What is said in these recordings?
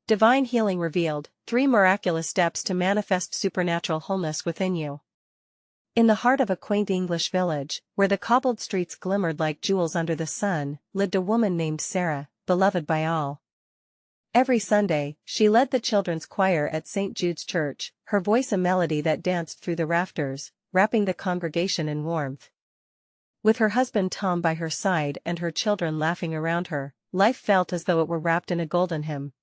Divine Healing Revealed, 3 Miraculous Steps to Manifest Supernatural Wholeness Within You. In the heart of a quaint English village, where the cobbled streets glimmered like jewels under the sun, lived a woman named Sarah, beloved by all. Every Sunday, she led the children's choir at St. Jude's Church, her voice a melody that danced through the rafters, wrapping the congregation in warmth. With her husband Tom by her side and her children laughing around her, life felt as though it were wrapped in a golden hymn.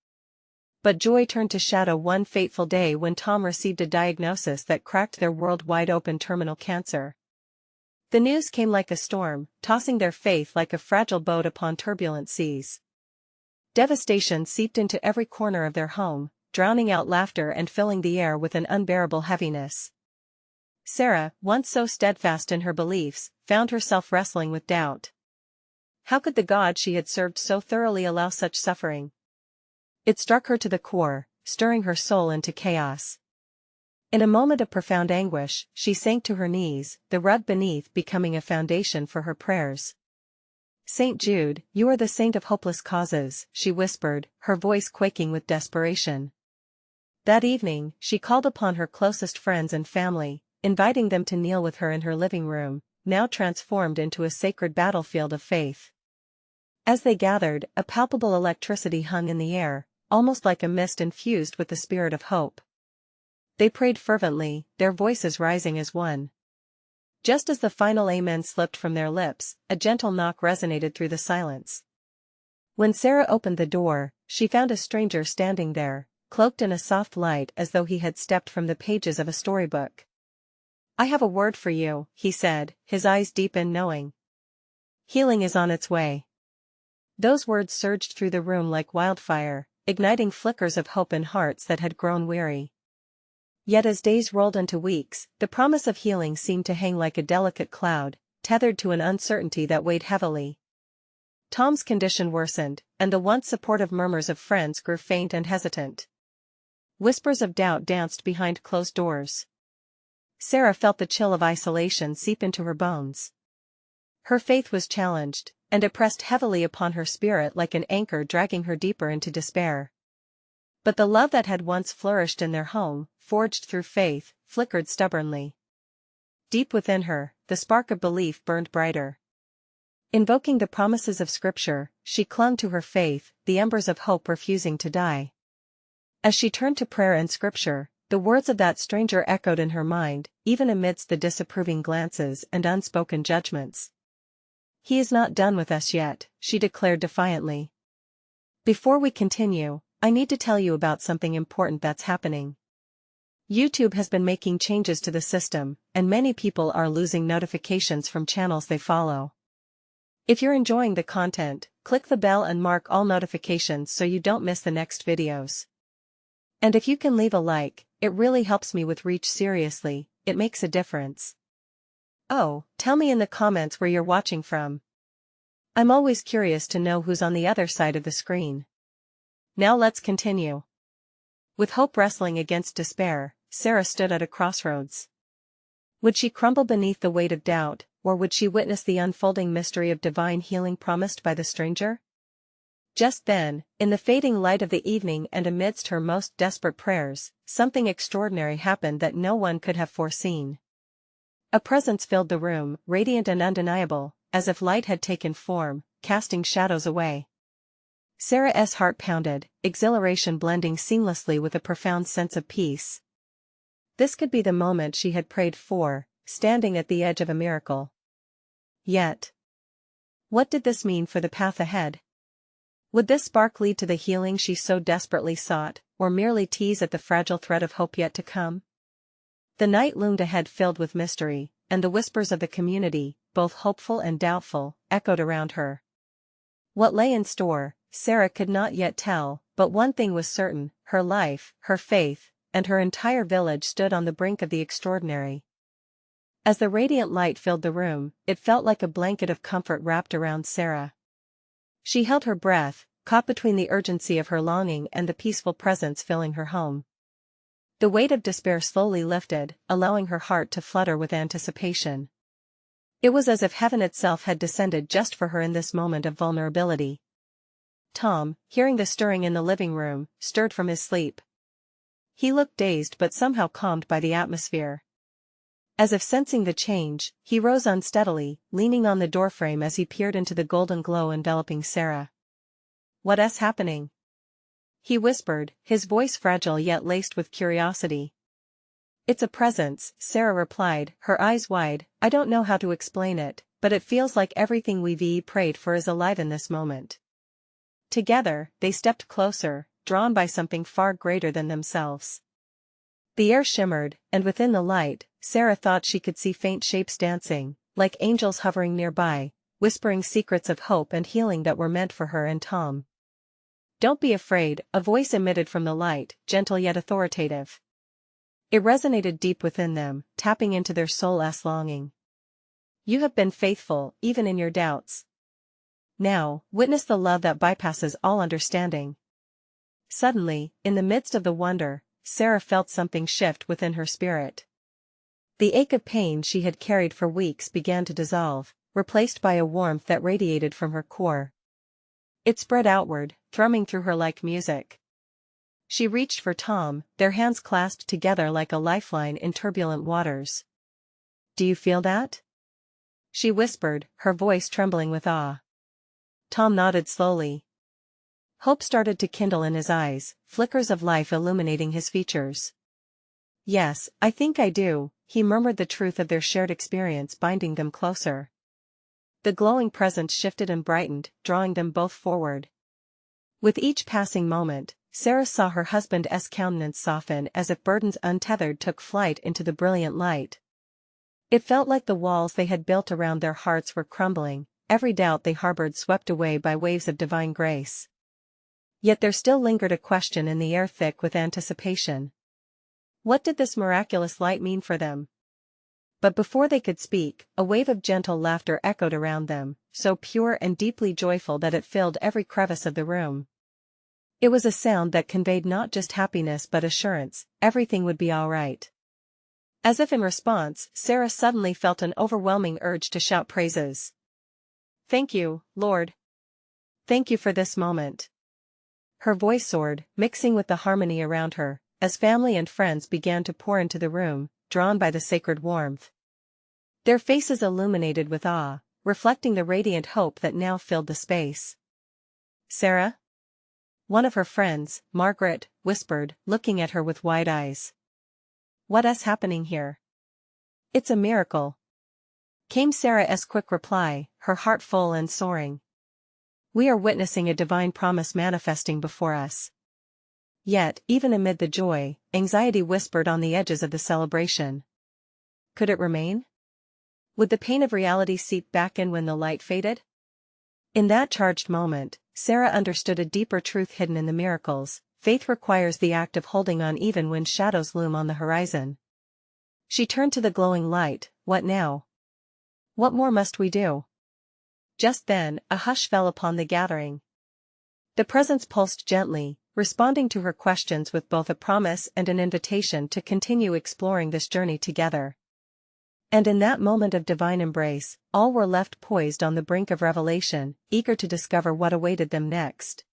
But joy turned to shadow one fateful day when Tom received a diagnosis that cracked their world wide open: terminal cancer. The news came like a storm, tossing their faith like a fragile boat upon turbulent seas. Devastation seeped into every corner of their home, drowning out laughter and filling the air with an unbearable heaviness. Sarah, once so steadfast in her beliefs, found herself wrestling with doubt. How could the God she had served so thoroughly allow such suffering? It struck her to the core, stirring her soul into chaos. In a moment of profound anguish, she sank to her knees, the rug beneath becoming a foundation for her prayers. "Saint Jude, you are the saint of hopeless causes," she whispered, her voice quaking with desperation. That evening, she called upon her closest friends and family, inviting them to kneel with her in her living room, now transformed into a sacred battlefield of faith. As they gathered, a palpable electricity hung in the air, almost like a mist infused with the spirit of hope. They prayed fervently, their voices rising as one. Just as the final amen slipped from their lips, a gentle knock resonated through the silence. When Sarah opened the door, she found a stranger standing there, cloaked in a soft light as though he had stepped from the pages of a storybook. "I have a word for you," he said, his eyes deep in knowing. "Healing is on its way." Those words surged through the room like wildfire, igniting flickers of hope in hearts that had grown weary. Yet as days rolled into weeks, the promise of healing seemed to hang like a delicate cloud, tethered to an uncertainty that weighed heavily. Tom's condition worsened, and the once supportive murmurs of friends grew faint and hesitant. Whispers of doubt danced behind closed doors. Sarah felt the chill of isolation seep into her bones. Her faith was challenged, and it pressed heavily upon her spirit like an anchor dragging her deeper into despair. But the love that had once flourished in their home, forged through faith, flickered stubbornly. Deep within her, the spark of belief burned brighter. Invoking the promises of Scripture, she clung to her faith, the embers of hope refusing to die. As she turned to prayer and Scripture, the words of that stranger echoed in her mind, even amidst the disapproving glances and unspoken judgments. "He is not done with us yet," she declared defiantly. "Before we continue, I need to tell you about something important that's happening. YouTube has been making changes to the system, and many people are losing notifications from channels they follow. If you're enjoying the content, click the bell and mark all notifications so you don't miss the next videos. And if you can leave a like, it really helps me with reach. Seriously, it makes a difference. Oh, tell me in the comments where you're watching from. I'm always curious to know who's on the other side of the screen. Now let's continue." With hope wrestling against despair, Sarah stood at a crossroads. Would she crumble beneath the weight of doubt, or would she witness the unfolding mystery of divine healing promised by the stranger? Just then, in the fading light of the evening and amidst her most desperate prayers, something extraordinary happened that no one could have foreseen. A presence filled the room, radiant and undeniable, as if light had taken form, casting shadows away. Sarah's heart pounded, exhilaration blending seamlessly with a profound sense of peace. This could be the moment she had prayed for, standing at the edge of a miracle. Yet, what did this mean for the path ahead? Would this spark lead to the healing she so desperately sought, or merely tease at the fragile thread of hope yet to come? The night loomed ahead filled with mystery, and the whispers of the community, both hopeful and doubtful, echoed around her. What lay in store, Sarah could not yet tell, but one thing was certain: her life, her faith, and her entire village stood on the brink of the extraordinary. As the radiant light filled the room, it felt like a blanket of comfort wrapped around Sarah. She held her breath, caught between the urgency of her longing and the peaceful presence filling her home. The weight of despair slowly lifted, allowing her heart to flutter with anticipation. It was as if heaven itself had descended just for her in this moment of vulnerability. Tom, hearing the stirring in the living room, stirred from his sleep. He looked dazed but somehow calmed by the atmosphere. As if sensing the change, he rose unsteadily, leaning on the doorframe as he peered into the golden glow enveloping Sarah. "What's happening?" he whispered, his voice fragile yet laced with curiosity. "It's a presence," Sarah replied, her eyes wide. "I don't know how to explain it, but it feels like everything we've prayed for is alive in this moment." Together, they stepped closer, drawn by something far greater than themselves. The air shimmered, and within the light, Sarah thought she could see faint shapes dancing, like angels hovering nearby, whispering secrets of hope and healing that were meant for her and Tom. "Don't be afraid," a voice emitted from the light, gentle yet authoritative. It resonated deep within them, tapping into their soul's longing. "You have been faithful, even in your doubts. Now, witness the love that bypasses all understanding." Suddenly, in the midst of the wonder, Sarah felt something shift within her spirit. The ache of pain she had carried for weeks began to dissolve, replaced by a warmth that radiated from her core. It spread outward, thrumming through her like music. She reached for Tom, their hands clasped together like a lifeline in turbulent waters. "Do you feel that?" she whispered, her voice trembling with awe. Tom nodded slowly. Hope started to kindle in his eyes, flickers of life illuminating his features. "Yes, I think I do," he murmured, the truth of their shared experience binding them closer. The glowing presence shifted and brightened, drawing them both forward. With each passing moment, Sarah saw her husband's countenance soften as if burdens untethered took flight into the brilliant light. It felt like the walls they had built around their hearts were crumbling, every doubt they harbored swept away by waves of divine grace. Yet there still lingered a question in the air, thick with anticipation. What did this miraculous light mean for them? But before they could speak, a wave of gentle laughter echoed around them, so pure and deeply joyful that it filled every crevice of the room. It was a sound that conveyed not just happiness but assurance, everything would be all right. As if in response, Sarah suddenly felt an overwhelming urge to shout praises. "Thank you, Lord. Thank you for this moment." Her voice soared, mixing with the harmony around her, as family and friends began to pour into the room, drawn by the sacred warmth. Their faces illuminated with awe, reflecting the radiant hope that now filled the space. "Sarah?" one of her friends, Margaret, whispered, looking at her with wide eyes. "What's happening here?" "It's a miracle," came Sarah's quick reply, her heart full and soaring. "We are witnessing a divine promise manifesting before us." Yet, even amid the joy, anxiety whispered on the edges of the celebration. Could it remain? Would the pain of reality seep back in when the light faded? In that charged moment, Sarah understood a deeper truth hidden in the miracles. Faith requires the act of holding on even when shadows loom on the horizon. She turned to the glowing light. "What now? What more must we do?" Just then, a hush fell upon the gathering. The presence pulsed gently, responding to her questions with both a promise and an invitation to continue exploring this journey together. And in that moment of divine embrace, all were left poised on the brink of revelation, eager to discover what awaited them next.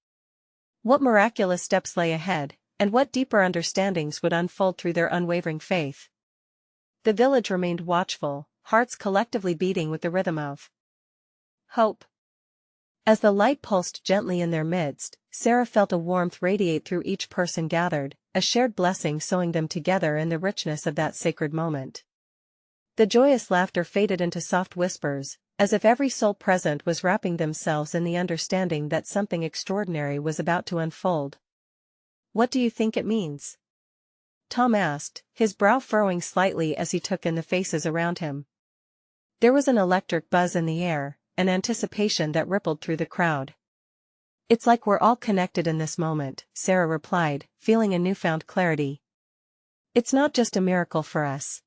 What miraculous steps lay ahead, and what deeper understandings would unfold through their unwavering faith. The village remained watchful, hearts collectively beating with the rhythm of hope. As the light pulsed gently in their midst, Sarah felt a warmth radiate through each person gathered, a shared blessing sewing them together in the richness of that sacred moment. The joyous laughter faded into soft whispers, as if every soul present was wrapping themselves in the understanding that something extraordinary was about to unfold. "What do you think it means?" Tom asked, his brow furrowing slightly as he took in the faces around him. There was an electric buzz in the air, an anticipation that rippled through the crowd. "It's like we're all connected in this moment," Sarah replied, feeling a newfound clarity. "It's not just a miracle for us.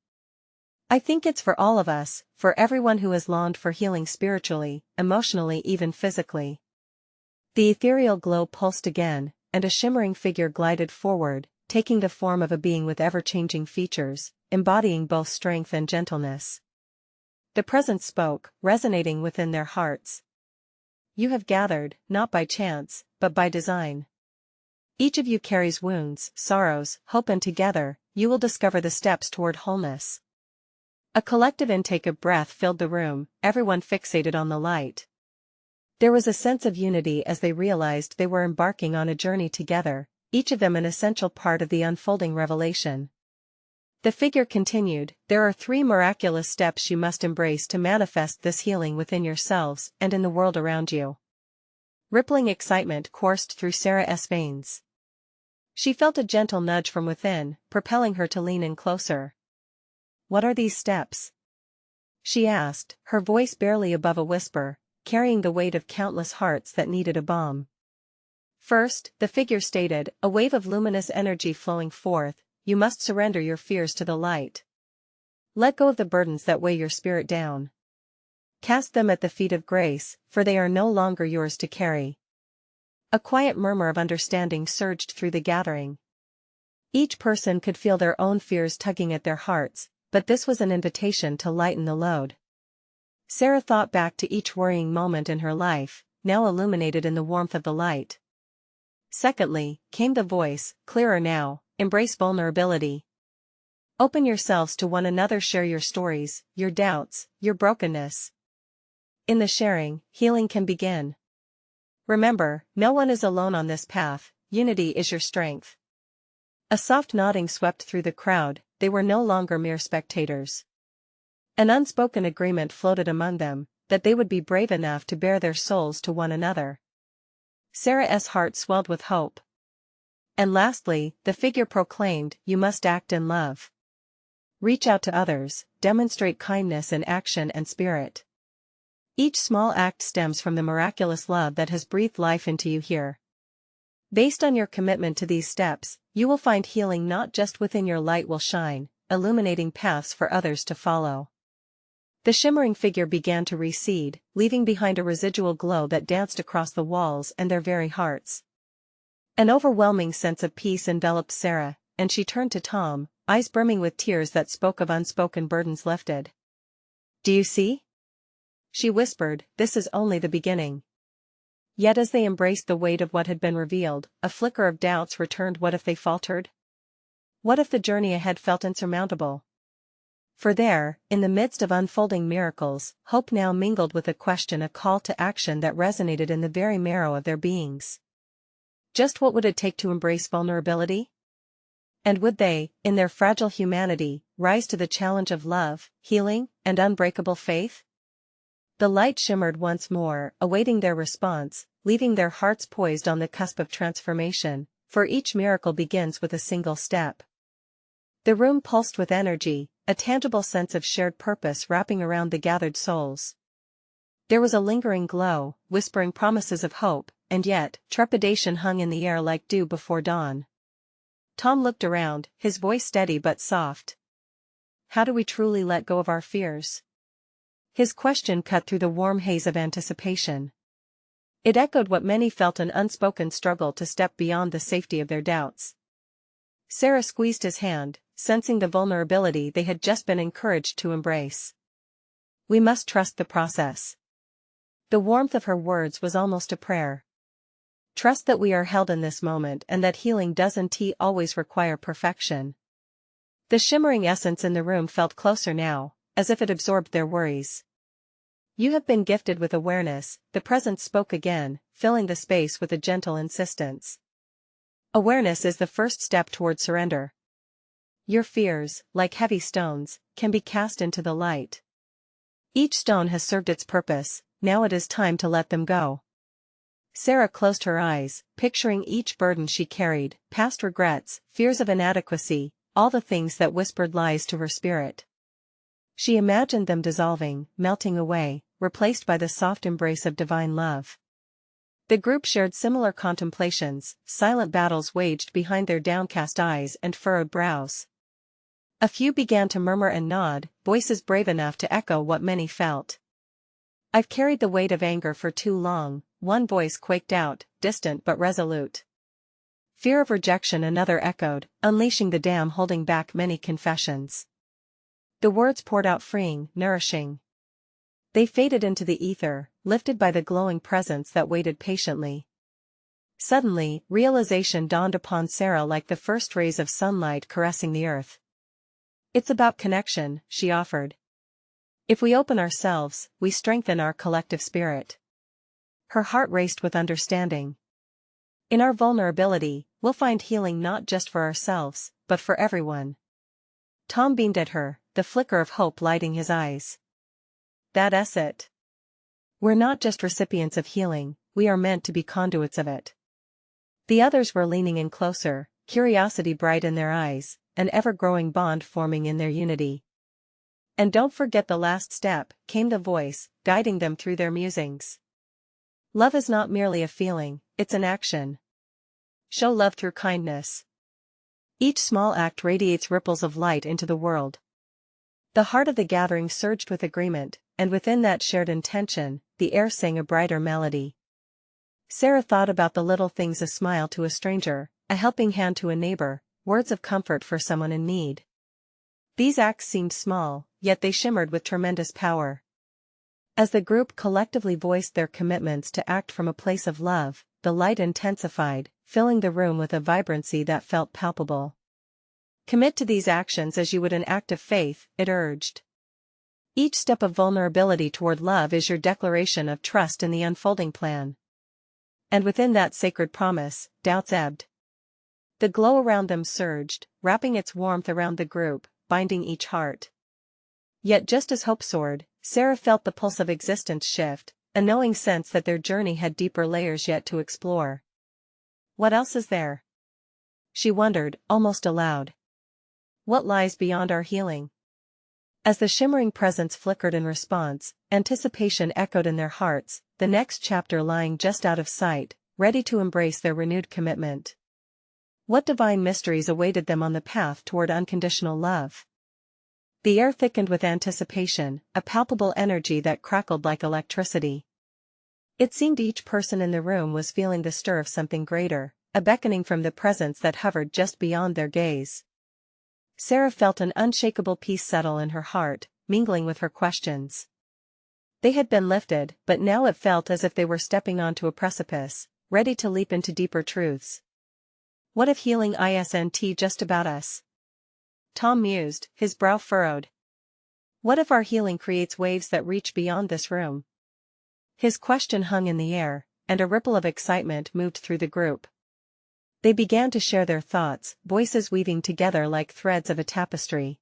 I think it's for all of us, for everyone who has longed for healing spiritually, emotionally, even physically." The ethereal glow pulsed again, and a shimmering figure glided forward, taking the form of a being with ever-changing features, embodying both strength and gentleness. The presence spoke, resonating within their hearts. "You have gathered, not by chance, but by design. Each of you carries wounds, sorrows, hope, and together, you will discover the steps toward wholeness. A collective intake of breath filled the room, everyone fixated on the light. There was a sense of unity as they realized they were embarking on a journey together, each of them an essential part of the unfolding revelation. The figure continued, "There are 3 miraculous steps you must embrace to manifest this healing within yourselves and in the world around you." Rippling excitement coursed through Sarah's veins. She felt a gentle nudge from within, propelling her to lean in closer. "What are these steps?" she asked, her voice barely above a whisper, carrying the weight of countless hearts that needed a balm. "First," the figure stated, "a wave of luminous energy flowing forth, you must surrender your fears to the light. Let go of the burdens that weigh your spirit down. Cast them at the feet of grace, for they are no longer yours to carry." A quiet murmur of understanding surged through the gathering. Each person could feel their own fears tugging at their hearts, but this was an invitation to lighten the load. Sarah thought back to each worrying moment in her life, now illuminated in the warmth of the light. Secondly, came the voice, clearer now, "Embrace vulnerability. Open yourselves to one another, share your stories, your doubts, your brokenness. In the sharing, healing can begin. Remember, no one is alone on this path, unity is your strength." A soft nodding swept through the crowd, they were no longer mere spectators. An unspoken agreement floated among them, that they would be brave enough to bare their souls to one another. Sarah's heart swelled with hope. And lastly, the figure proclaimed, "You must act in love. Reach out to others, demonstrate kindness in action and spirit. Each small act stems from the miraculous love that has breathed life into you here. Based on your commitment to these steps, you will find healing not just within your light will shine, illuminating paths for others to follow." The shimmering figure began to recede, leaving behind a residual glow that danced across the walls and their very hearts. An overwhelming sense of peace enveloped Sarah, and she turned to Tom, eyes brimming with tears that spoke of unspoken burdens lifted. "Do you see?" she whispered, "this is only the beginning." Yet as they embraced the weight of what had been revealed, a flicker of doubts returned. What if they faltered? What if the journey ahead felt insurmountable? For there, in the midst of unfolding miracles, hope now mingled with a question, a call to action that resonated in the very marrow of their beings. Just what would it take to embrace vulnerability? And would they, in their fragile humanity, rise to the challenge of love, healing, and unbreakable faith? The light shimmered once more, awaiting their response, leaving their hearts poised on the cusp of transformation, for each miracle begins with a single step. The room pulsed with energy, a tangible sense of shared purpose wrapping around the gathered souls. There was a lingering glow, whispering promises of hope, and yet, trepidation hung in the air like dew before dawn. Tom looked around, his voice steady but soft. "How do we truly let go of our fears?" His question cut through the warm haze of anticipation. It echoed what many felt, an unspoken struggle to step beyond the safety of their doubts. Sarah squeezed his hand, sensing the vulnerability they had just been encouraged to embrace. "We must trust the process." The warmth of her words was almost a prayer. "Trust that we are held in this moment and that healing doesn't always require perfection." The shimmering essence in the room felt closer now, as if it absorbed their worries. "You have been gifted with awareness," the presence spoke again, filling the space with a gentle insistence. "Awareness is the first step toward surrender. Your fears, like heavy stones, can be cast into the light. Each stone has served its purpose, now it is time to let them go." Sarah closed her eyes, picturing each burden she carried, past regrets, fears of inadequacy, all the things that whispered lies to her spirit. She imagined them dissolving, melting away, replaced by the soft embrace of divine love. The group shared similar contemplations, silent battles waged behind their downcast eyes and furrowed brows. A few began to murmur and nod, voices brave enough to echo what many felt. "I've carried the weight of anger for too long," one voice quaked out, distant but resolute. "Fear of rejection," another echoed, unleashing the dam holding back many confessions. The words poured out freeing, nourishing. They faded into the ether, lifted by the glowing presence that waited patiently. Suddenly, realization dawned upon Sarah like the first rays of sunlight caressing the earth. It's about connection, she offered. If we open ourselves, we strengthen our collective spirit. Her heart raced with understanding. In our vulnerability, we'll find healing not just for ourselves, but for everyone. Tom beamed at her, the flicker of hope lighting his eyes. That's it. We're not just recipients of healing, we are meant to be conduits of it. The others were leaning in closer, curiosity bright in their eyes, an ever-growing bond forming in their unity. And don't forget the last step, came the voice, guiding them through their musings. Love is not merely a feeling, it's an action. Show love through kindness. Each small act radiates ripples of light into the world. The heart of the gathering surged with agreement, and within that shared intention, the air sang a brighter melody. Sarah thought about the little things: a smile to a stranger, a helping hand to a neighbor, words of comfort for someone in need. These acts seemed small, yet they shimmered with tremendous power. As the group collectively voiced their commitments to act from a place of love, the light intensified, filling the room with a vibrancy that felt palpable. Commit to these actions as you would an act of faith, it urged. Each step of vulnerability toward love is your declaration of trust in the unfolding plan. And within that sacred promise, doubts ebbed. The glow around them surged, wrapping its warmth around the group, binding each heart. Yet just as hope soared, Sarah felt the pulse of existence shift, a knowing sense that their journey had deeper layers yet to explore. What else is there? She wondered, almost aloud. What lies beyond our healing? As the shimmering presence flickered in response, anticipation echoed in their hearts, the next chapter lying just out of sight, ready to embrace their renewed commitment. What divine mysteries awaited them on the path toward unconditional love? The air thickened with anticipation, a palpable energy that crackled like electricity. It seemed each person in the room was feeling the stir of something greater, a beckoning from the presence that hovered just beyond their gaze. Sarah felt an unshakable peace settle in her heart, mingling with her questions. They had been lifted, but now it felt as if they were stepping onto a precipice, ready to leap into deeper truths. What if healing isn't just about us? Tom mused, his brow furrowed. What if our healing creates waves that reach beyond this room? His question hung in the air, and a ripple of excitement moved through the group. They began to share their thoughts, voices weaving together like threads of a tapestry.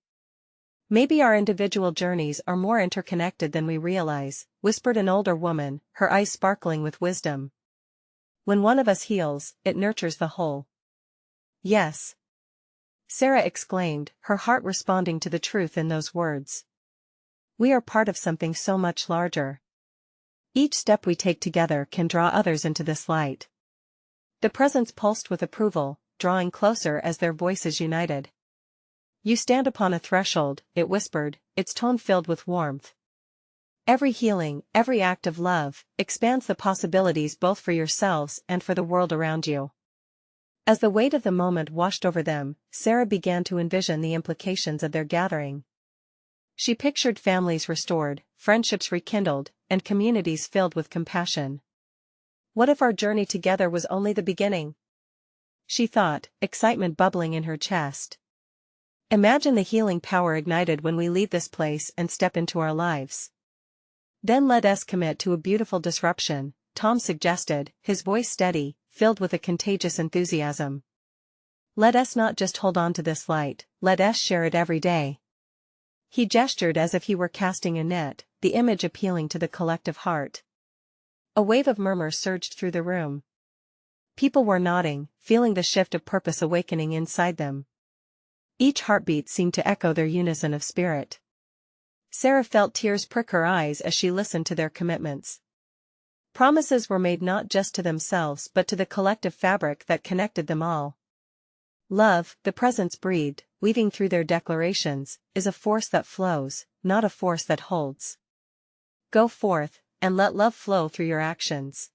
Maybe our individual journeys are more interconnected than we realize, whispered an older woman, her eyes sparkling with wisdom. When one of us heals, it nurtures the whole. Yes. Sarah exclaimed, her heart responding to the truth in those words. We are part of something so much larger. Each step we take together can draw others into this light. The presence pulsed with approval, drawing closer as their voices united. You stand upon a threshold, it whispered, its tone filled with warmth. Every healing, every act of love, expands the possibilities both for yourselves and for the world around you. As the weight of the moment washed over them, Sarah began to envision the implications of their gathering. She pictured families restored, friendships rekindled, and communities filled with compassion. What if our journey together was only the beginning? She thought, excitement bubbling in her chest. Imagine the healing power ignited when we leave this place and step into our lives. Then let us commit to a beautiful disruption, Tom suggested, his voice steady, filled with a contagious enthusiasm. Let us not just hold on to this light, let us share it every day. He gestured as if he were casting a net, the image appealing to the collective heart. A wave of murmur surged through the room. People were nodding, feeling the shift of purpose awakening inside them. Each heartbeat seemed to echo their unison of spirit. Sarah felt tears prick her eyes as she listened to their commitments. Promises were made not just to themselves but to the collective fabric that connected them all. Love, the presence breathed, weaving through their declarations, is a force that flows, not a force that holds. Go forth, and let love flow through your actions.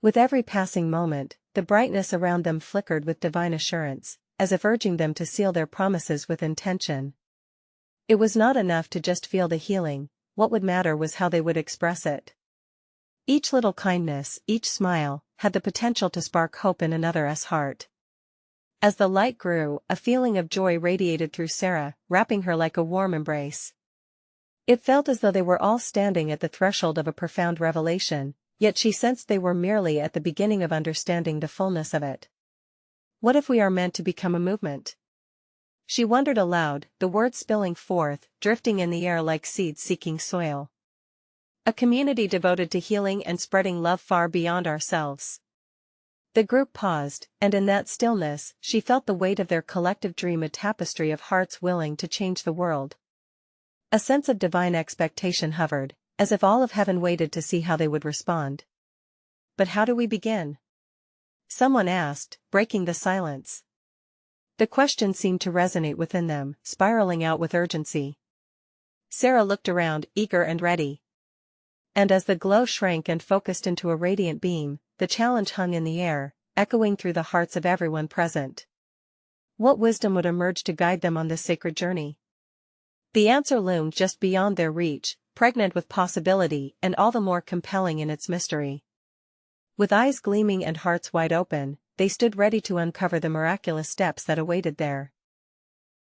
With every passing moment, the brightness around them flickered with divine assurance, as if urging them to seal their promises with intention. It was not enough to just feel the healing, what would matter was how they would express it. Each little kindness, each smile, had the potential to spark hope in another's heart. As the light grew, a feeling of joy radiated through Sarah, wrapping her like a warm embrace. It felt as though they were all standing at the threshold of a profound revelation, yet she sensed they were merely at the beginning of understanding the fullness of it. What if we are meant to become a movement? She wondered aloud, the words spilling forth, drifting in the air like seeds seeking soil. A community devoted to healing and spreading love far beyond ourselves. The group paused, and in that stillness, she felt the weight of their collective dream, a tapestry of hearts willing to change the world. A sense of divine expectation hovered, as if all of heaven waited to see how they would respond. But how do we begin? Someone asked, breaking the silence. The question seemed to resonate within them, spiraling out with urgency. Sarah looked around, eager and ready. And as the glow shrank and focused into a radiant beam, the challenge hung in the air, echoing through the hearts of everyone present. What wisdom would emerge to guide them on this sacred journey? The answer loomed just beyond their reach, pregnant with possibility and all the more compelling in its mystery. With eyes gleaming and hearts wide open, they stood ready to uncover the miraculous steps that awaited there.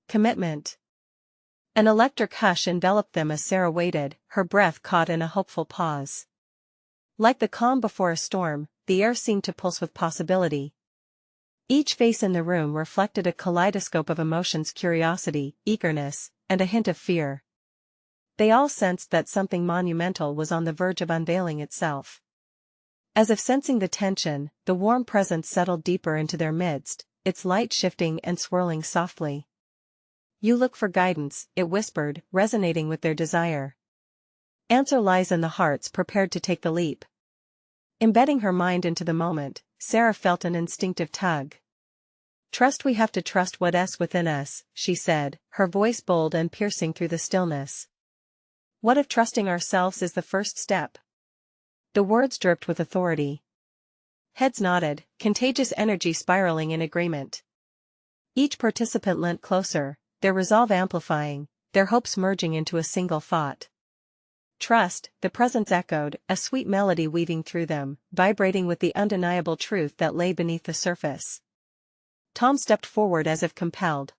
Commitment. An electric hush enveloped them as Sarah waited, her breath caught in a hopeful pause. Like the calm before a storm, the air seemed to pulse with possibility. Each face in the room reflected a kaleidoscope of emotions: curiosity, eagerness, and a hint of fear. They all sensed that something monumental was on the verge of unveiling itself. As if sensing the tension, the warm presence settled deeper into their midst, its light shifting and swirling softly. "You look for guidance," it whispered, resonating with their desire. "Answer lies in the hearts prepared to take the leap." Embedding her mind into the moment, Sarah felt an instinctive tug. "Trust, we have to trust what's within us," she said, her voice bold and piercing through the stillness. "What if trusting ourselves is the first step?" The words dripped with authority. Heads nodded, contagious energy spiraling in agreement. Each participant leant closer, their resolve amplifying, their hopes merging into a single thought. "Trust," the presence echoed, a sweet melody weaving through them, vibrating with the undeniable truth that lay beneath the surface. Tom stepped forward as if compelled.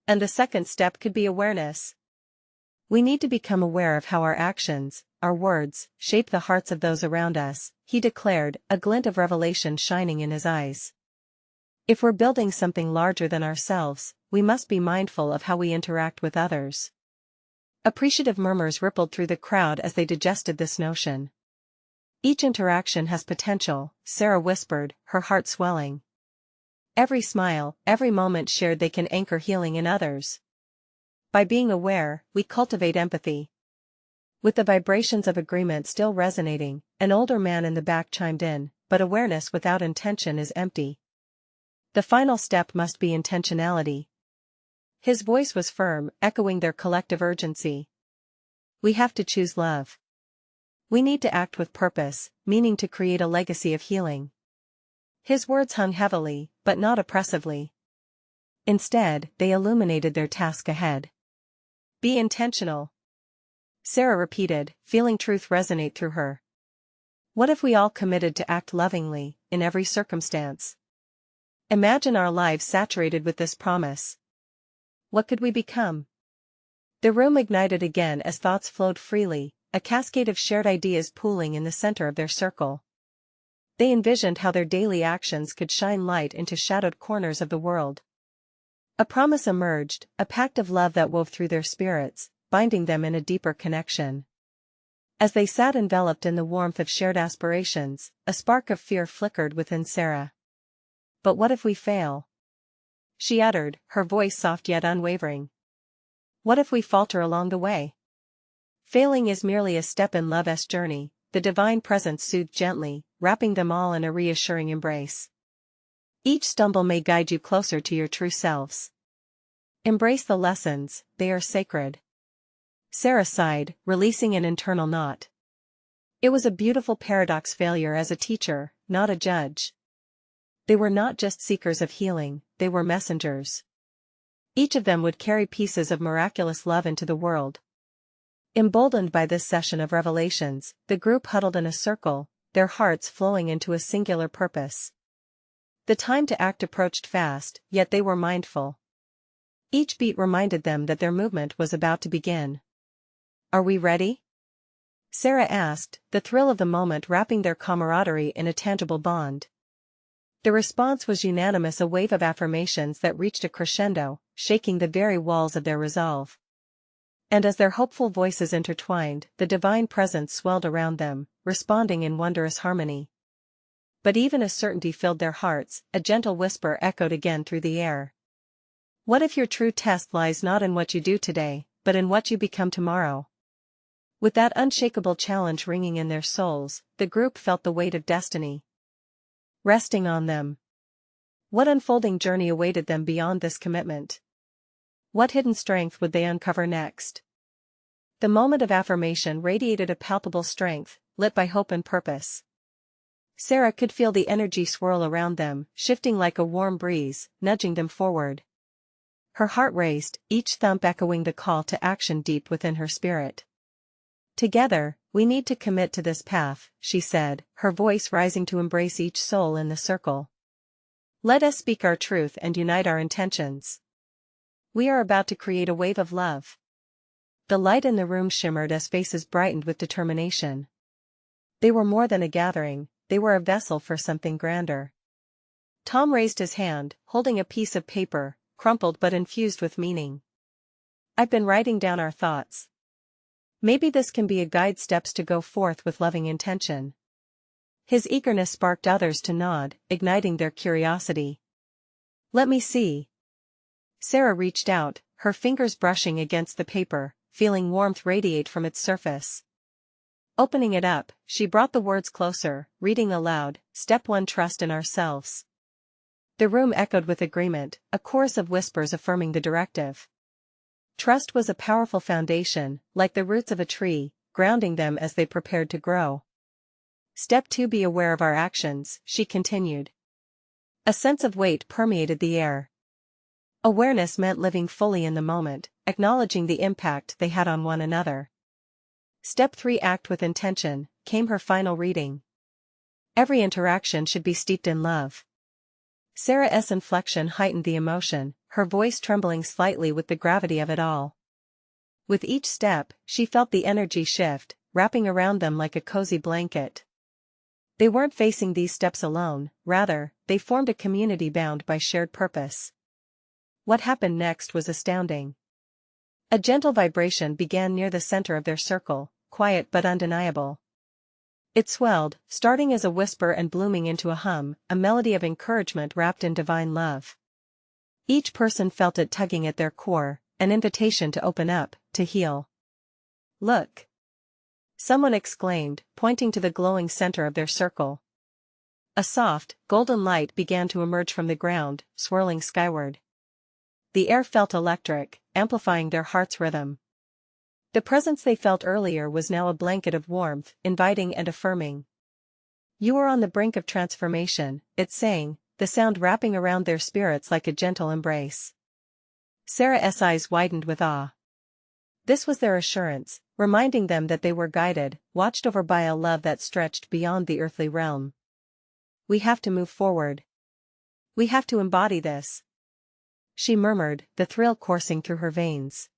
"And the second step could be awareness. We need to become aware of how our actions, our words, shape the hearts of those around us," he declared, a glint of revelation shining in his eyes. "If we're building something larger than ourselves, we must be mindful of how we interact with others." Appreciative murmurs rippled through the crowd as they digested this notion. "Each interaction has potential," Sarah whispered, her heart swelling. "Every smile, every moment shared, they can anchor healing in others. By being aware, we cultivate empathy." With the vibrations of agreement still resonating, an older man in the back chimed in, "But awareness without intention is empty. The final step must be intentionality." His voice was firm, echoing their collective urgency. "We have to choose love. We need to act with purpose, meaning to create a legacy of healing." His words hung heavily, but not oppressively. Instead, they illuminated their task ahead. "Be intentional," Sarah repeated, feeling truth resonate through her. What if we all committed to act lovingly, in every circumstance? Imagine our lives saturated with this promise. What could we become? The room ignited again as thoughts flowed freely, a cascade of shared ideas pooling in the center of their circle. They envisioned how their daily actions could shine light into shadowed corners of the world. A promise emerged, a pact of love that wove through their spirits, binding them in a deeper connection. As they sat enveloped in the warmth of shared aspirations, a spark of fear flickered within Sarah. "But what if we fail?" she uttered, her voice soft yet unwavering. "What if we falter along the way?" "Failing is merely a step in love's journey," the divine presence soothed gently, wrapping them all in a reassuring embrace. "Each stumble may guide you closer to your true selves. Embrace the lessons, they are sacred." Sarah sighed, releasing an internal knot. It was a beautiful paradox: failure as a teacher, not a judge. They were not just seekers of healing, they were messengers. Each of them would carry pieces of miraculous love into the world. Emboldened by this session of revelations, the group huddled in a circle, their hearts flowing into a singular purpose. The time to act approached fast, yet they were mindful. Each beat reminded them that their movement was about to begin. "Are we ready?" Sarah asked, the thrill of the moment wrapping their camaraderie in a tangible bond. The response was unanimous, a wave of affirmations that reached a crescendo, shaking the very walls of their resolve. And as their hopeful voices intertwined, the divine presence swelled around them, responding in wondrous harmony. But even as certainty filled their hearts, a gentle whisper echoed again through the air. "What if your true test lies not in what you do today, but in what you become tomorrow?" With that unshakable challenge ringing in their souls, the group felt the weight of destiny resting on them. What unfolding journey awaited them beyond this commitment? What hidden strength would they uncover next? The moment of affirmation radiated a palpable strength, lit by hope and purpose. Sarah could feel the energy swirl around them, shifting like a warm breeze, nudging them forward. Her heart raced, each thump echoing the call to action deep within her spirit. "Together, we need to commit to this path," she said, her voice rising to embrace each soul in the circle. "Let us speak our truth and unite our intentions. We are about to create a wave of love." The light in the room shimmered as faces brightened with determination. They were more than a gathering, they were a vessel for something grander. Tom raised his hand, holding a piece of paper, crumpled but infused with meaning. "I've been writing down our thoughts. Maybe this can be a guide, steps to go forth with loving intention." His eagerness sparked others to nod, igniting their curiosity. "Let me see." Sarah reached out, her fingers brushing against the paper, feeling warmth radiate from its surface. Opening it up, she brought the words closer, reading aloud, "Step 1, trust in ourselves." The room echoed with agreement, a chorus of whispers affirming the directive. Trust was a powerful foundation, like the roots of a tree, grounding them as they prepared to grow. "Step 2, be aware of our actions," she continued. A sense of weight permeated the air. Awareness meant living fully in the moment, acknowledging the impact they had on one another. "Step 3, act with intention," came her final reading. "Every interaction should be steeped in love." Sarah's inflection heightened the emotion, her voice trembling slightly with the gravity of it all. With each step, she felt the energy shift, wrapping around them like a cozy blanket. They weren't facing these steps alone, rather, they formed a community bound by shared purpose. What happened next was astounding. A gentle vibration began near the center of their circle, quiet but undeniable. It swelled, starting as a whisper and blooming into a hum, a melody of encouragement wrapped in divine love. Each person felt it tugging at their core, an invitation to open up, to heal. "Look!" someone exclaimed, pointing to the glowing center of their circle. A soft, golden light began to emerge from the ground, swirling skyward. The air felt electric, amplifying their heart's rhythm. The presence they felt earlier was now a blanket of warmth, inviting and affirming. "You are on the brink of transformation," it sang, the sound wrapping around their spirits like a gentle embrace. Sarah's eyes widened with awe. This was their assurance, reminding them that they were guided, watched over by a love that stretched beyond the earthly realm. "We have to move forward. We have to embody this," she murmured, the thrill coursing through her veins.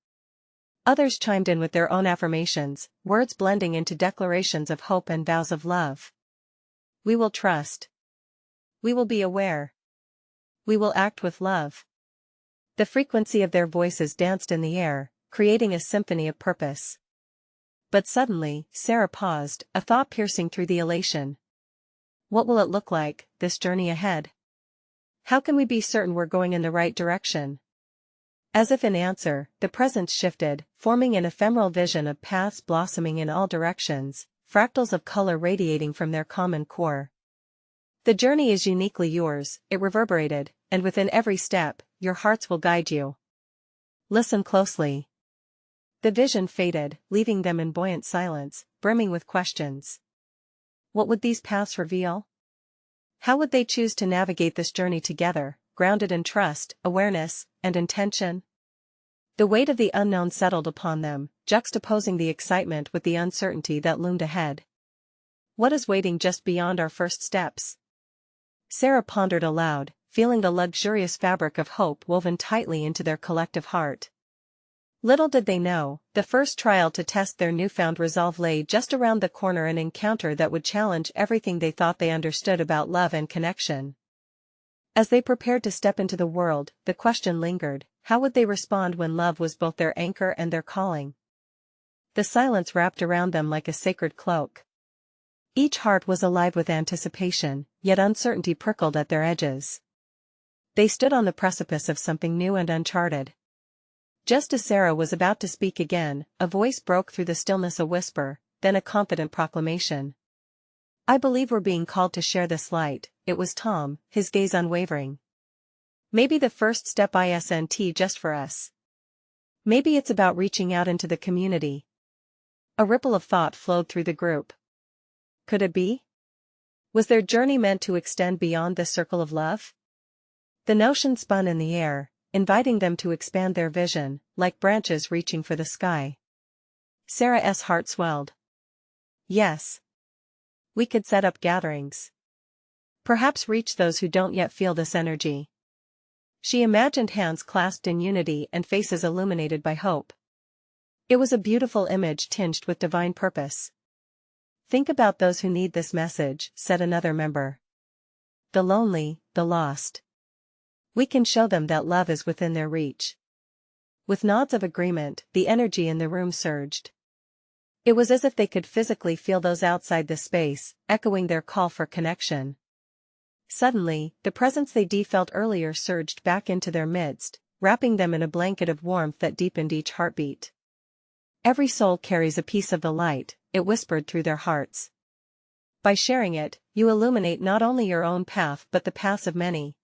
Others chimed in with their own affirmations, words blending into declarations of hope and vows of love. "We will trust. We will be aware. We will act with love." The frequency of their voices danced in the air, creating a symphony of purpose. But suddenly, Sarah paused, a thought piercing through the elation. What will it look like, this journey ahead? How can we be certain we're going in the right direction? As if in answer, the presence shifted, forming an ephemeral vision of paths blossoming in all directions, fractals of color radiating from their common core. "The journey is uniquely yours," it reverberated, "and within every step, your hearts will guide you. Listen closely." The vision faded, leaving them in buoyant silence, brimming with questions. What would these paths reveal? How would they choose to navigate this journey together, grounded in trust, awareness, and intention? The weight of the unknown settled upon them, juxtaposing the excitement with the uncertainty that loomed ahead. What is waiting just beyond our first steps? Sarah pondered aloud, feeling the luxurious fabric of hope woven tightly into their collective heart. Little did they know, the first trial to test their newfound resolve lay just around the corner, an encounter that would challenge everything they thought they understood about love and connection. As they prepared to step into the world, the question lingered, how would they respond when love was both their anchor and their calling? The silence wrapped around them like a sacred cloak. Each heart was alive with anticipation, yet uncertainty prickled at their edges. They stood on the precipice of something new and uncharted. Just as Sarah was about to speak again, a voice broke through the stillness, a whisper, then a confident proclamation. I believe we're being called to share this light. It was Tom, his gaze unwavering. Maybe the first step isn't just for us. Maybe it's about reaching out into the community. A ripple of thought flowed through the group. Could it be? Was their journey meant to extend beyond the circle of love? The notion spun in the air, inviting them to expand their vision, like branches reaching for the sky. Sarah's heart swelled. Yes. We could set up gatherings. Perhaps reach those who don't yet feel this energy. She imagined hands clasped in unity and faces illuminated by hope. It was a beautiful image tinged with divine purpose. Think about those who need this message, said another member. The lonely, the lost. We can show them that love is within their reach. With nods of agreement, the energy in the room surged. It was as if they could physically feel those outside the space, echoing their call for connection. Suddenly, the presence they felt earlier surged back into their midst, wrapping them in a blanket of warmth that deepened each heartbeat. Every soul carries a piece of the light, it whispered through their hearts. By sharing it, you illuminate not only your own path but the paths of many.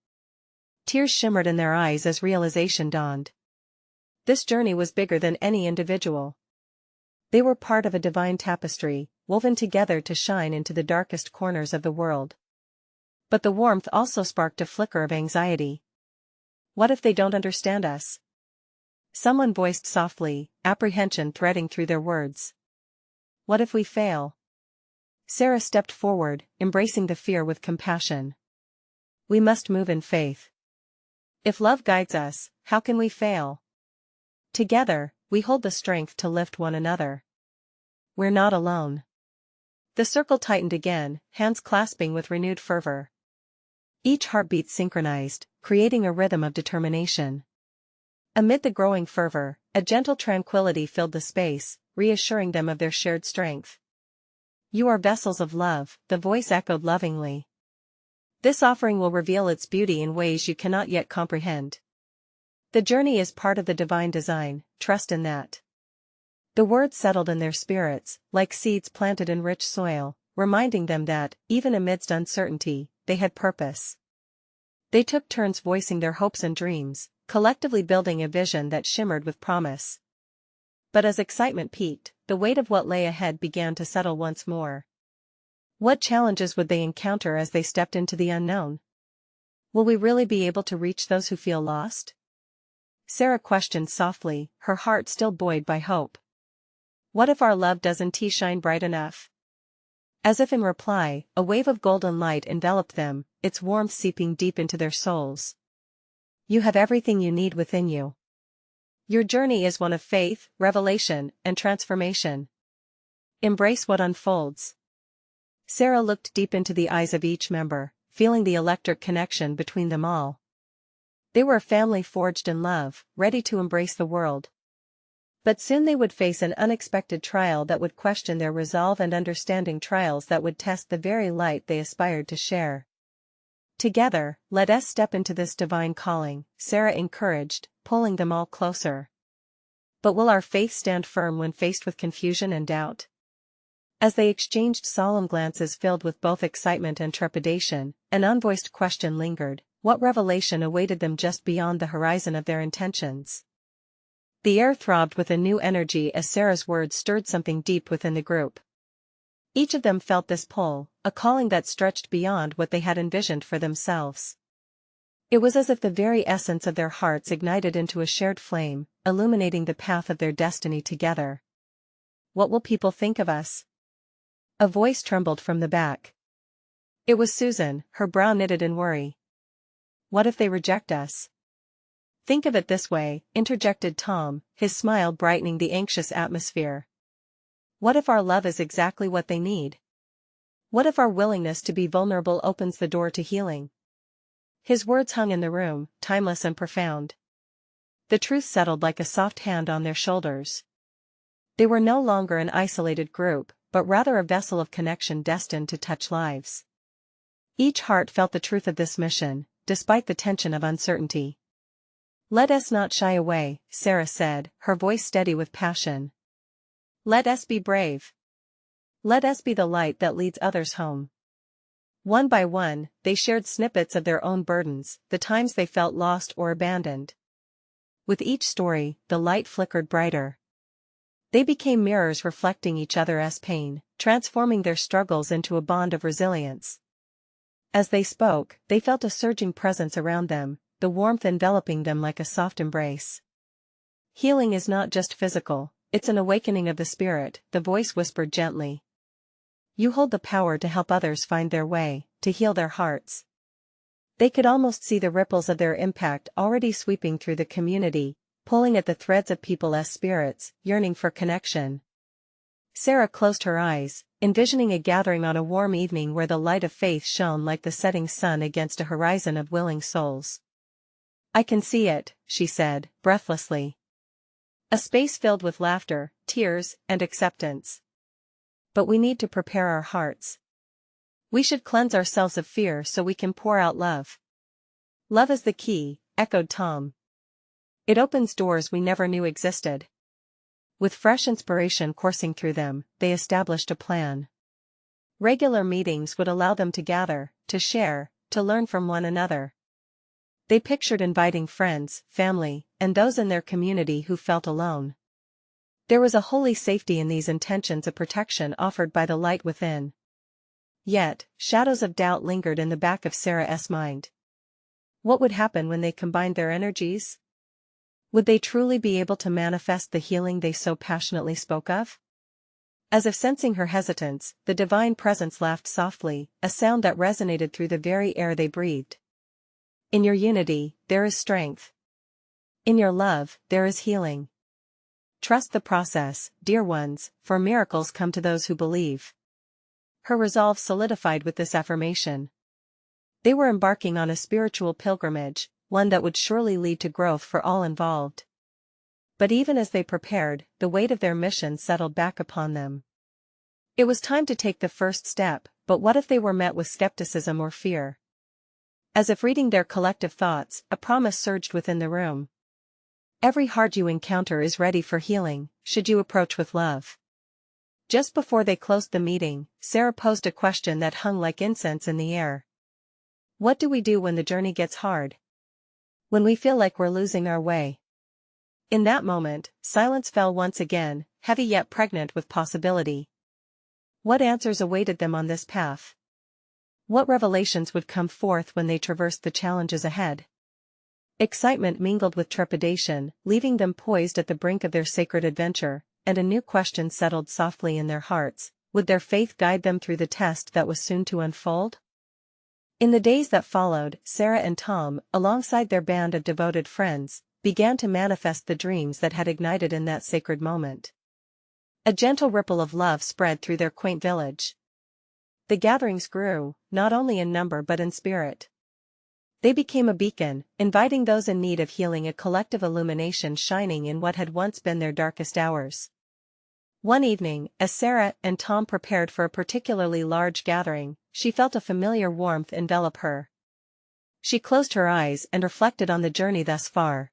Tears shimmered in their eyes as realization dawned. This journey was bigger than any individual. They were part of a divine tapestry, woven together to shine into the darkest corners of the world. But the warmth also sparked a flicker of anxiety. What if they don't understand us? Someone voiced softly, apprehension threading through their words. What if we fail? Sarah stepped forward, embracing the fear with compassion. We must move in faith. If love guides us, how can we fail? Together, we hold the strength to lift one another. We're not alone. The circle tightened again, hands clasping with renewed fervor. Each heartbeat synchronized, creating a rhythm of determination. Amid the growing fervor, a gentle tranquility filled the space, reassuring them of their shared strength. You are vessels of love, the voice echoed lovingly. This offering will reveal its beauty in ways you cannot yet comprehend. The journey is part of the divine design, trust in that. The words settled in their spirits, like seeds planted in rich soil, reminding them that, even amidst uncertainty, they had purpose. They took turns voicing their hopes and dreams, collectively building a vision that shimmered with promise. But as excitement peaked, the weight of what lay ahead began to settle once more. What challenges would they encounter as they stepped into the unknown? Will we really be able to reach those who feel lost? Sarah questioned softly, her heart still buoyed by hope. What if our love doesn't shine bright enough? As if in reply, a wave of golden light enveloped them, its warmth seeping deep into their souls. You have everything you need within you. Your journey is one of faith, revelation, and transformation. Embrace what unfolds. Sarah looked deep into the eyes of each member, feeling the electric connection between them all. They were a family forged in love, ready to embrace the world. But soon they would face an unexpected trial that would question their resolve and understanding, trials that would test the very light they aspired to share. Together, let us step into this divine calling, Sarah encouraged, pulling them all closer. But will our faith stand firm when faced with confusion and doubt? As they exchanged solemn glances filled with both excitement and trepidation, an unvoiced question lingered: what revelation awaited them just beyond the horizon of their intentions? The air throbbed with a new energy as Sarah's words stirred something deep within the group. Each of them felt this pull, a calling that stretched beyond what they had envisioned for themselves. It was as if the very essence of their hearts ignited into a shared flame, illuminating the path of their destiny together. What will people think of us? A voice trembled from the back. It was Susan, her brow knitted in worry. What if they reject us? Think of it this way, interjected Tom, his smile brightening the anxious atmosphere. What if our love is exactly what they need? What if our willingness to be vulnerable opens the door to healing? His words hung in the room, timeless and profound. The truth settled like a soft hand on their shoulders. They were no longer an isolated group, but rather a vessel of connection destined to touch lives. Each heart felt the truth of this mission, despite the tension of uncertainty. Let us not shy away, Sarah said, her voice steady with passion. Let us be brave. Let us be the light that leads others home. One by one, they shared snippets of their own burdens, the times they felt lost or abandoned. With each story, the light flickered brighter. They became mirrors reflecting each other's pain, transforming their struggles into a bond of resilience. As they spoke, they felt a surging presence around them, the warmth enveloping them like a soft embrace. Healing is not just physical, it's an awakening of the spirit, the voice whispered gently. You hold the power to help others find their way, to heal their hearts. They could almost see the ripples of their impact already sweeping through the community, pulling at the threads of people's spirits, yearning for connection. Sarah closed her eyes, envisioning a gathering on a warm evening where the light of faith shone like the setting sun against a horizon of willing souls. I can see it, she said, breathlessly. A space filled with laughter, tears, and acceptance. But we need to prepare our hearts. We should cleanse ourselves of fear so we can pour out love. Love is the key, echoed Tom. It opens doors we never knew existed. With fresh inspiration coursing through them, they established a plan. Regular meetings would allow them to gather, to share, to learn from one another. They pictured inviting friends, family, and those in their community who felt alone. There was a holy safety in these intentions, a protection offered by the light within. Yet, shadows of doubt lingered in the back of Sarah's mind. What would happen when they combined their energies? Would they truly be able to manifest the healing they so passionately spoke of? As if sensing her hesitance, the divine presence laughed softly, a sound that resonated through the very air they breathed. In your unity, there is strength. In your love, there is healing. Trust the process, dear ones, for miracles come to those who believe. Her resolve solidified with this affirmation. They were embarking on a spiritual pilgrimage, one that would surely lead to growth for all involved. But even as they prepared, the weight of their mission settled back upon them. It was time to take the first step, but what if they were met with skepticism or fear? As if reading their collective thoughts, a promise surged within the room. Every heart you encounter is ready for healing, should you approach with love. Just before they closed the meeting, Sarah posed a question that hung like incense in the air. What do we do when the journey gets hard? When we feel like we're losing our way? In that moment, silence fell once again, heavy yet pregnant with possibility. What answers awaited them on this path? What revelations would come forth when they traversed the challenges ahead? Excitement mingled with trepidation, leaving them poised at the brink of their sacred adventure, and a new question settled softly in their hearts: would their faith guide them through the test that was soon to unfold? In the days that followed, Sarah and Tom, alongside their band of devoted friends, began to manifest the dreams that had ignited in that sacred moment. A gentle ripple of love spread through their quaint village. The gatherings grew, not only in number but in spirit. They became a beacon, inviting those in need of healing, a collective illumination shining in what had once been their darkest hours. One evening, as Sarah and Tom prepared for a particularly large gathering, she felt a familiar warmth envelop her. She closed her eyes and reflected on the journey thus far.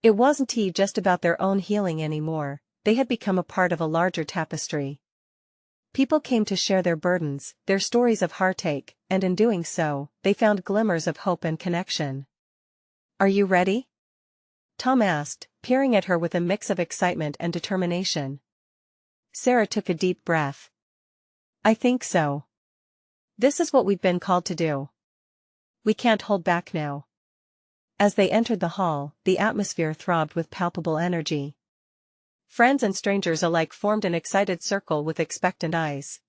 It wasn't just about their own healing anymore, they had become a part of a larger tapestry. People came to share their burdens, their stories of heartache, and in doing so, they found glimmers of hope and connection. Are you ready? Tom asked, peering at her with a mix of excitement and determination. Sarah took a deep breath. I think so. This is what we've been called to do. We can't hold back now. As they entered the hall, the atmosphere throbbed with palpable energy. Friends and strangers alike formed an excited circle with expectant eyes.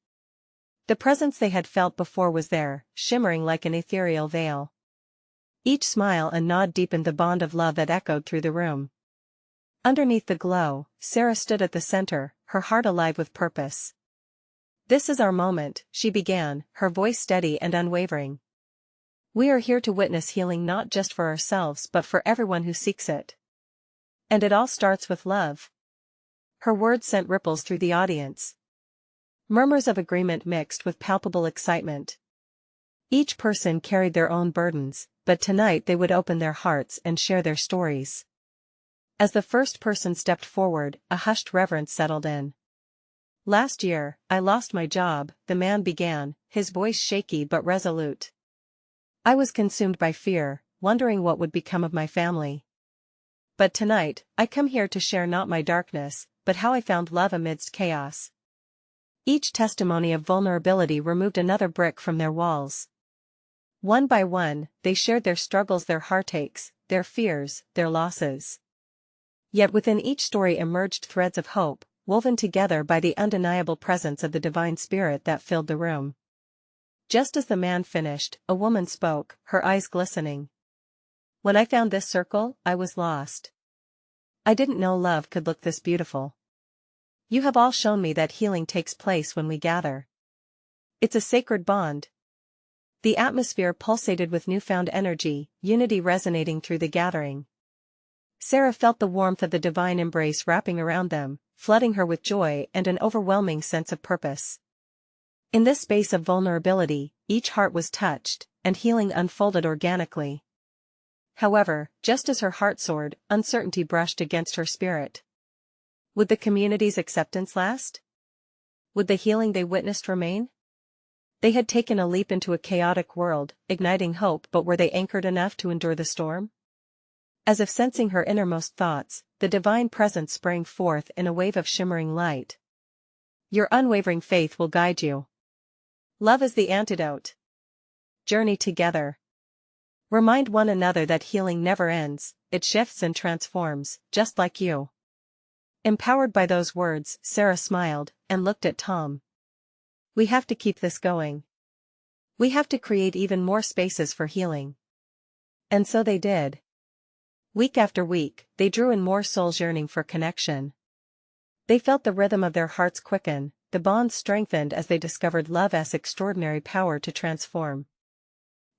The presence they had felt before was there, shimmering like an ethereal veil. Each smile and nod deepened the bond of love that echoed through the room. Underneath the glow, Sarah stood at the center, her heart alive with purpose. "This is our moment," she began, her voice steady and unwavering. "We are here to witness healing not just for ourselves but for everyone who seeks it. And it all starts with love." Her words sent ripples through the audience. Murmurs of agreement mixed with palpable excitement. Each person carried their own burdens, but tonight they would open their hearts and share their stories. As the first person stepped forward, a hushed reverence settled in. "Last year, I lost my job," the man began, his voice shaky but resolute. "I was consumed by fear, wondering what would become of my family. But tonight, I come here to share not my darkness, but how I found love amidst chaos." Each testimony of vulnerability removed another brick from their walls. One by one, they shared their struggles, their heartaches, their fears, their losses. Yet within each story emerged threads of hope, woven together by the undeniable presence of the divine spirit that filled the room. Just as the man finished, a woman spoke, her eyes glistening. "When I found this circle, I was lost. I didn't know love could look this beautiful. You have all shown me that healing takes place when we gather. It's a sacred bond." The atmosphere pulsated with newfound energy, unity resonating through the gathering. Sarah felt the warmth of the divine embrace wrapping around them, flooding her with joy and an overwhelming sense of purpose. In this space of vulnerability, each heart was touched, and healing unfolded organically. However, just as her heart soared, uncertainty brushed against her spirit. Would the community's acceptance last? Would the healing they witnessed remain? They had taken a leap into a chaotic world, igniting hope, but were they anchored enough to endure the storm? As if sensing her innermost thoughts, the divine presence sprang forth in a wave of shimmering light. "Your unwavering faith will guide you. Love is the antidote. Journey together. Remind one another that healing never ends, it shifts and transforms, just like you." Empowered by those words, Sarah smiled, and looked at Tom. "We have to keep this going. We have to create even more spaces for healing." And so they did. Week after week, they drew in more souls yearning for connection. They felt the rhythm of their hearts quicken, the bonds strengthened as they discovered love's extraordinary power to transform.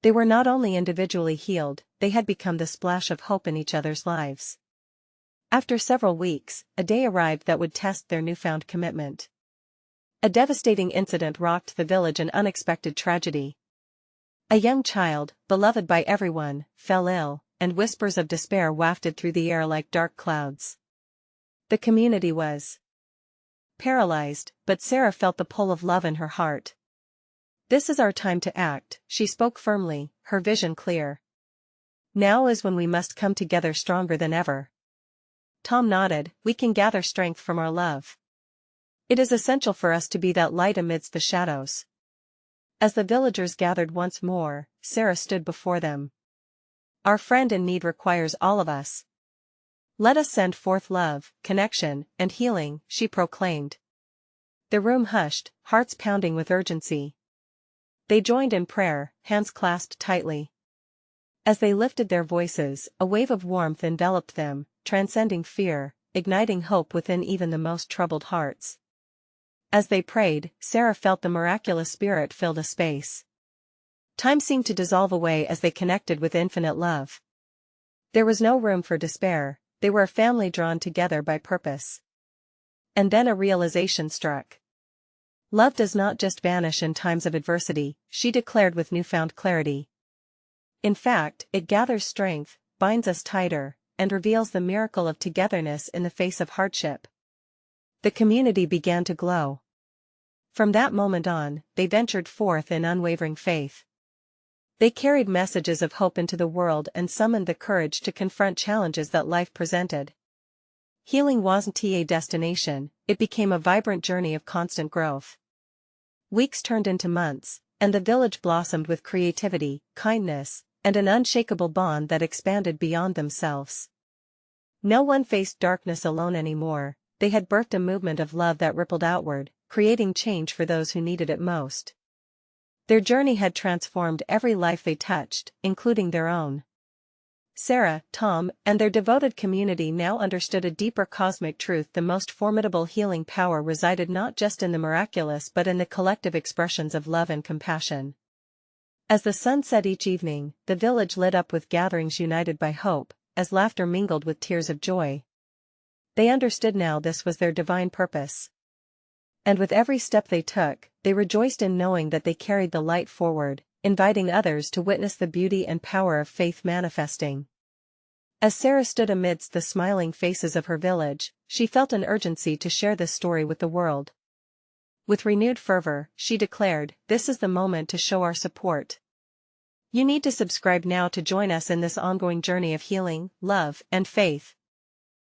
They were not only individually healed, they had become the splash of hope in each other's lives. After several weeks, a day arrived that would test their newfound commitment. A devastating incident rocked the village, an unexpected tragedy. A young child, beloved by everyone, fell ill, and whispers of despair wafted through the air like dark clouds. The community was paralyzed, but Sarah felt the pull of love in her heart. "This is our time to act," she spoke firmly, her vision clear. "Now is when we must come together stronger than ever." Tom nodded. "We can gather strength from our love. It is essential for us to be that light amidst the shadows." As the villagers gathered once more, Sarah stood before them. "Our friend in need requires all of us. Let us send forth love, connection, and healing," she proclaimed. The room hushed, hearts pounding with urgency. They joined in prayer, hands clasped tightly. As they lifted their voices, a wave of warmth enveloped them, transcending fear, igniting hope within even the most troubled hearts. As they prayed, Sarah felt the miraculous spirit filled a space. Time seemed to dissolve away as they connected with infinite love. There was no room for despair, they were a family drawn together by purpose. And then a realization struck. Love does not just vanish in times of adversity, she declared with newfound clarity. In fact, it gathers strength, binds us tighter, and reveals the miracle of togetherness in the face of hardship. The community began to glow. From that moment on, they ventured forth in unwavering faith. They carried messages of hope into the world and summoned the courage to confront challenges that life presented. Healing wasn't a destination, it became a vibrant journey of constant growth. Weeks turned into months, and the village blossomed with creativity, kindness, and an unshakable bond that expanded beyond themselves. No one faced darkness alone anymore, they had birthed a movement of love that rippled outward, creating change for those who needed it most. Their journey had transformed every life they touched, including their own. Sarah, Tom, and their devoted community now understood a deeper cosmic truth: the most formidable healing power resided not just in the miraculous but in the collective expressions of love and compassion. As the sun set each evening, the village lit up with gatherings united by hope, as laughter mingled with tears of joy. They understood now this was their divine purpose. And with every step they took, they rejoiced in knowing that they carried the light forward, inviting others to witness the beauty and power of faith manifesting. As Sarah stood amidst the smiling faces of her village, she felt an urgency to share this story with the world. With renewed fervor, she declared, "This is the moment to show our support. You need to subscribe now to join us in this ongoing journey of healing, love, and faith."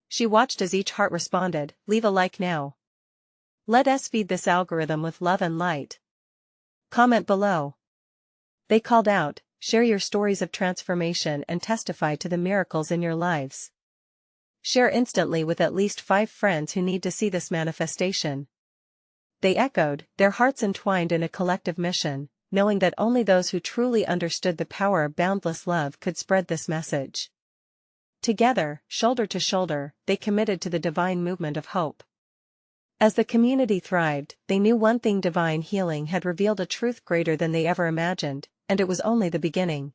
She watched as each heart responded, "Leave a like now. Let us feed this algorithm with love and light. Comment below." They called out, "Share your stories of transformation and testify to the miracles in your lives. Share instantly with at least 5 friends who need to see this manifestation." They echoed, their hearts entwined in a collective mission, knowing that only those who truly understood the power of boundless love could spread this message. Together, shoulder to shoulder, they committed to the divine movement of hope. As the community thrived, they knew one thing: divine healing had revealed a truth greater than they ever imagined, and it was only the beginning.